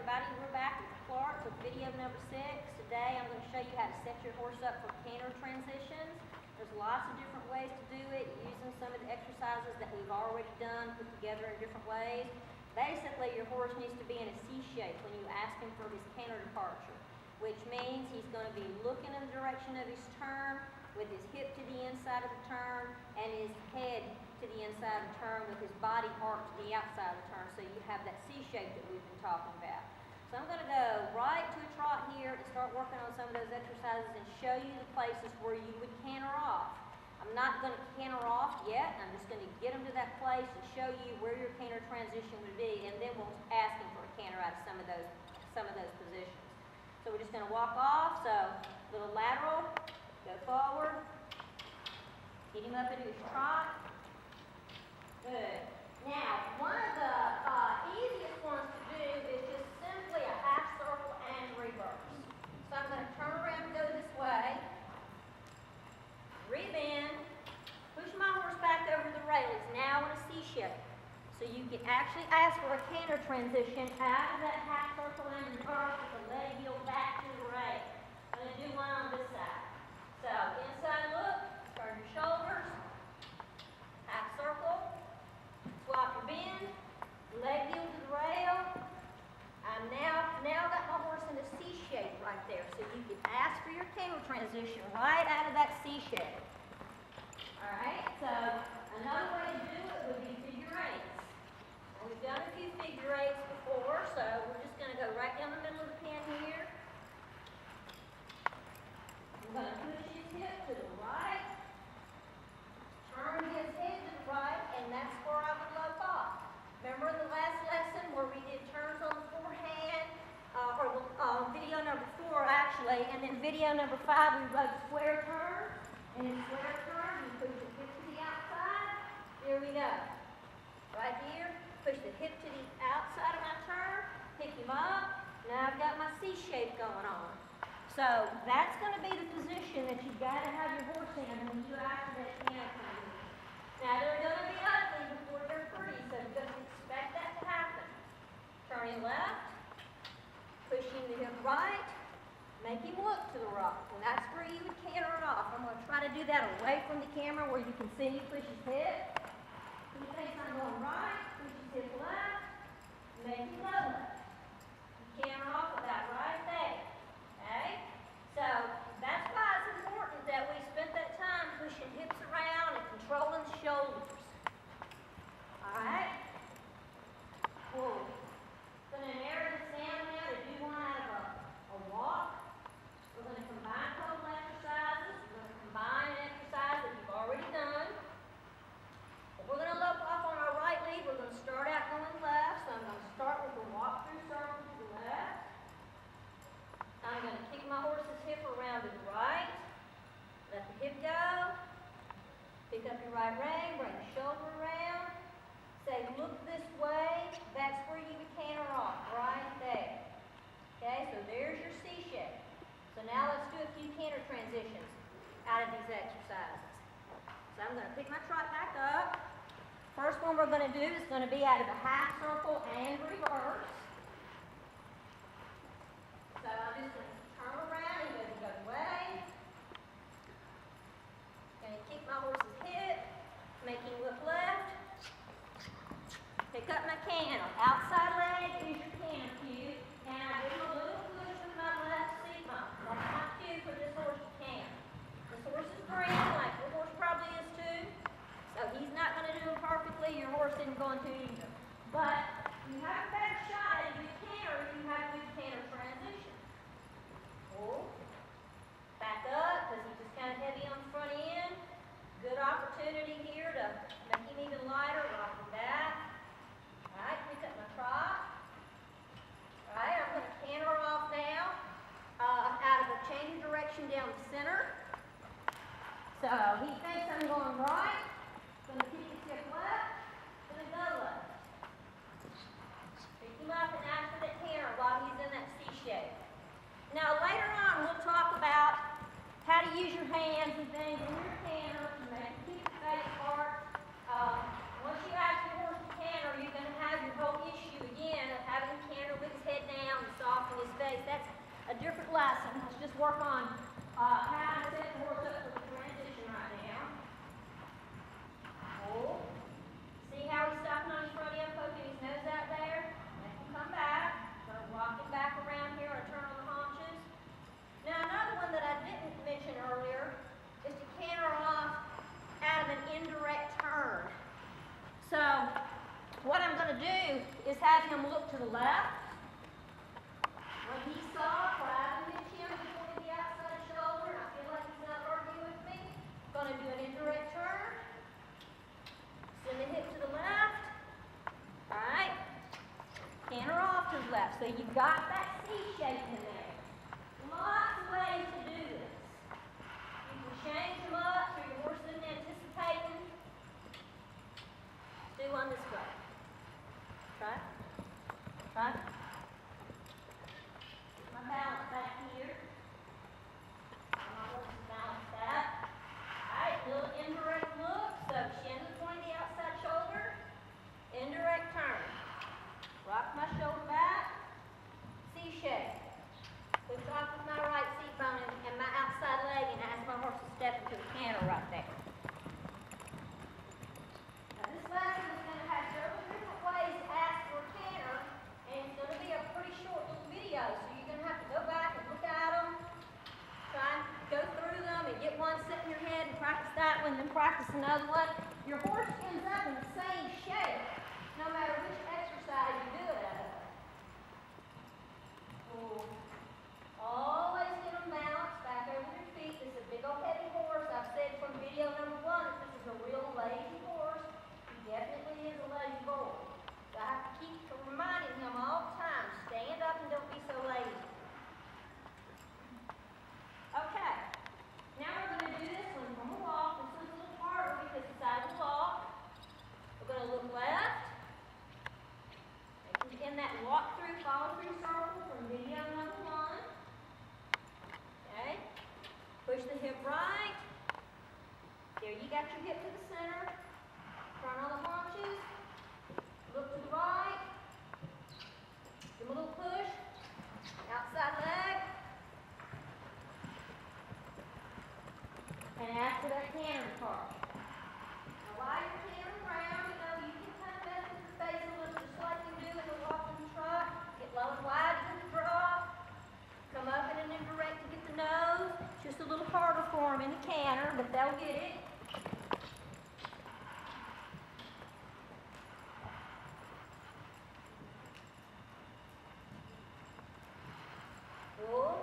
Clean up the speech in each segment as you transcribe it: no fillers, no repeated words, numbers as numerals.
everybody. We're back with Clark with video number 6. Today I'm going to show you how to set your horse up for canter transitions. There's lots of different ways to do it, using some of the exercises that we've already done, put together in different ways. Basically, your horse needs to be in a C shape when you ask him for his canter departure, which means he's going to be looking in the direction of his turn with his hip to the inside of the turn and his head to the inside of the turn with his body part to the outside of the turn, so you have that C shape that we've been talking about. So I'm going to go right to a trot here and start working on some of those exercises and show you the places where you would canter off. I'm not going to canter off yet. I'm just going to get him to that place and show you where your canter transition would be, and then we'll ask him for a canter out of some of those positions. So we're just going to walk off. So little lateral, go forward, get him up into his trot. Good. Now, one of the easiest ones to do is just simply a half circle and reverse. So I'm going to turn around and go this way, rebend, push my horse back over the rail. He's now in a C shape. So you can actually ask for a canter transition out of that half circle and reverse with the leg heel back to the rail. I'm going to do one on this side. So inside look, turn your shoulders, half circle. Swap your bend, leg heel to the rail. I'm now got my horse in a C shape right there. So you can ask for your canter transition right out of that C shape. All right, so another way to do it would be figure eights. And we've done a few figure eights before, so we're just going to go right down the middle of the pin here. I'm going to push his hip to the right. Turn his head to the right, and that's where I would lope off. Remember in the last lesson where we did turns on the forehand, video number 4 actually, and then video number 5 we rode square turn. And in square turn, you push the hip to the outside. Here we go. Right here, push the hip to the outside of my turn, pick him up. Now I've got my C shape going on. So that's going to be the position that you've got to have your horse in when you after that canter transition. Now they're going to be ugly before they're pretty, so just expect that to happen. Turning left, pushing the hip right, make him look to the right, and that's where you would canter it off. I'm going to try to do that away from the camera where you can see me push his hip. He thinks I'm going right, push his hip left, make him go left. You canter off with that right there. Okay? So that's why it's important that we spent that time pushing hips around and controlling the shoulders. Alright? Cool. Going to narrow this down now to do one out of a walk. We're going to combine a couple exercises. We're going to combine an exercise that you've already done. If we're going to lope off on our right lead, we're going to start out going left. So I'm going to start with a walk through circle to the left. I'm going to kick my horse's hip around to the right. Let the hip go. Pick up your right rein, bring the shoulder around. Say, look this way. That's where you would canter off, right there. Okay, so there's your C shape. So now let's do a few canter transitions out of these exercises. So I'm going to pick my trot back up. First one we're going to do is going to be out of a half circle and reverse. So I'm just going to turn around and go the other way. Going to kick my horse's hip, make him look left. Pick up my canter. Outside leg is your canter cue. And I give him a little push with my left seat bump. That's my cue for this horse to canter. This horse is green, like your horse probably is too. So he's not going to do it perfectly. Your horse isn't going to either. But you have a better shot at a good canter if you have a good canter transition. Pull. Back up because he's just kind of heavy on the front end. Good opportunity here to make him even lighter, rock him back. Alright, pick up my trot. Alright, I'm going to canter off now out of a change of direction down the center. So he thinks I'm going right. Going to kick his hip left. Going to go left. Pick him up and ask for that canter while he's in that C shape. Now later on we'll work on how to set the horse up for the transition right now. Hold. See how he's stopping on his front end, poking his nose out there? Let him come back. Start rocking back around here and turn on the haunches. Now another one that I didn't mention earlier is to canter off out of an indirect turn. So what I'm going to do is have him look to the left. When he saw, try to hitch him before the outside shoulder. I feel like he's not arguing with me. Going to do an indirect turn. Send the hip to the left. All right. Canter off to the left. So you've got that C shape in there. Lots of ways to do this. You can change them up so your horse isn't anticipating. Do one this way. Try. Try. My balance back here. My horse is balanced that. Alright, little indirect look. So shin to the point of the outside shoulder. Indirect turn. Rock my shoulder back. C shape. Push off with my right seat bone and my outside leg and ask my horse to step into the canter right there. Now this lesson is going to have several different ways to ask for a canter, and it's going to be a pretty short little video, so you're going to have to go back and look at them, try and go through them and get one set in your head and practice that one, then practice another one. Your horse ends up in the same shape no matter which exercise you do it out of. Always get them balanced back over your feet. This is a big old heavy horse. I've said from video number 1 that this is a real lazy horse. He definitely is a lazy boy. So I have to keep reminding him all the time, stand up and don't be so lazy. Okay, now we're going to do this one from a walk. This one's a little harder because it's out of the walk. We're going to look left. In that walk-through, follow-through circle from video number 1. Okay. Push the hip right. There, you got your hip to the center. Turn on the haunches. Look to the right. Give him a little push. Outside leg. And after that canter part. Now while you're cantering around, you know, you can kind of mess with the face a little just like you do in the walk and trot. Get low and wide to the drop. Come up in an indirect to get the nose. Just a little harder for them in the canter, but they'll get it. Pull.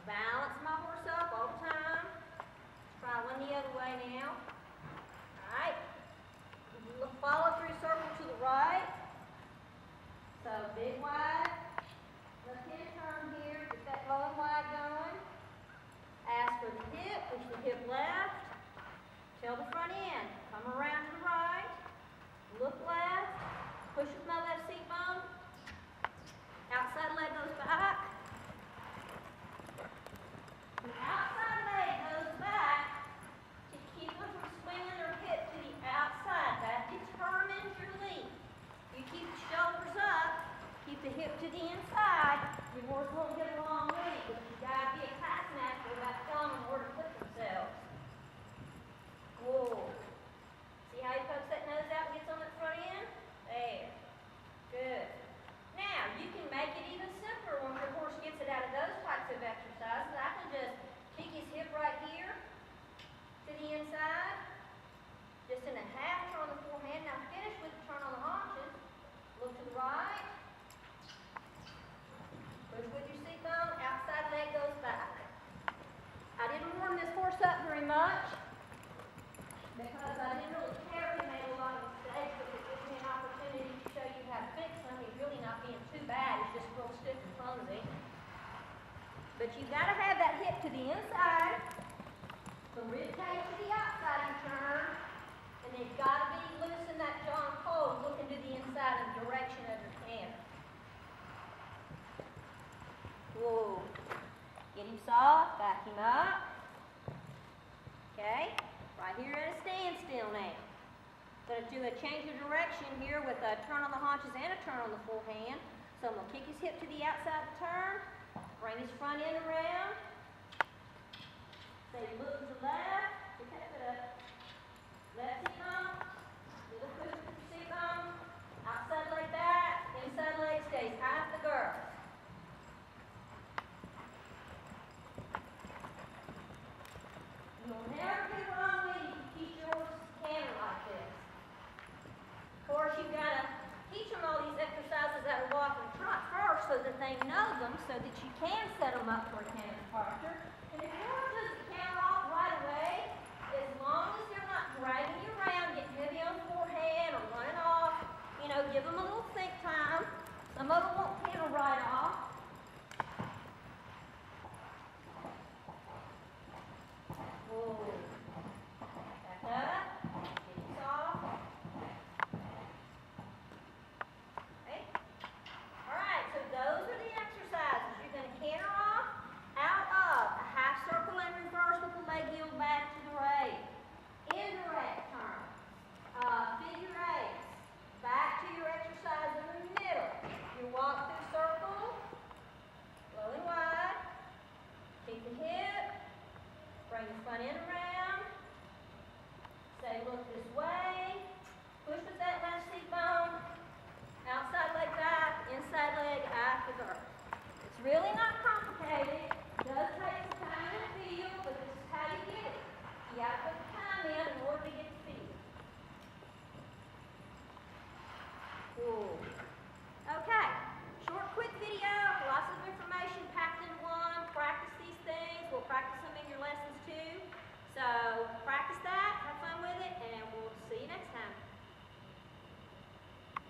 Balance my horse up all the time. Try one the other way now. Alright. Follow through circle to the right. So big wide. Left hand turn here. Get that low and wide going. Ask for the hip. Push the hip left. Tail the front end. Come around to the right. Look left. Push with my left seat bone. Outside leg goes back. The outside leg goes back to keep them from swinging their hip to the outside. That determines your lead. You keep the shoulders up, keep the hip to the inside, your horse won't get a long lead, but you gotta be a taskmaster about telling them where to put themselves. Whoa. See how he pokes that nose out and gets on that front end? There. Good. Now, you can make it even simpler when your horse gets it out of those types of exercises. I can just kick his hip right here to the inside, just in a half turn on the forehand. Now finish with the turn on the haunches. Look to the right. Push with your seat bone. Outside leg goes back. I didn't warm this horse up very much because I didn't really care if he made a lot of mistakes, but it gives me an opportunity to show you how to fix them. He's really not being too bad. He's just real stiff and clumsy. But you've got to have that hip to the inside, the rib cage to the outside and turn, and they've got to be loose in that John Cole, looking to the inside in the direction of your canter. Whoa. Get him soft, back him up. Okay, right here at a standstill now. Going to do a change of direction here with a turn on the haunches and a turn on the forehand. So I'm going to kick his hip to the outside of the turn, bring his front end around, Say move to left, pick it up. Left seat bump, little push with your seat bump. Outside leg back, inside leg stays at the girth. You'll never get wrong when you keep your horse canter like this. Of course, you've got to teach them all these exercises that will walk and trot first so that they know them so that you can set them up for a canter departure. And if you're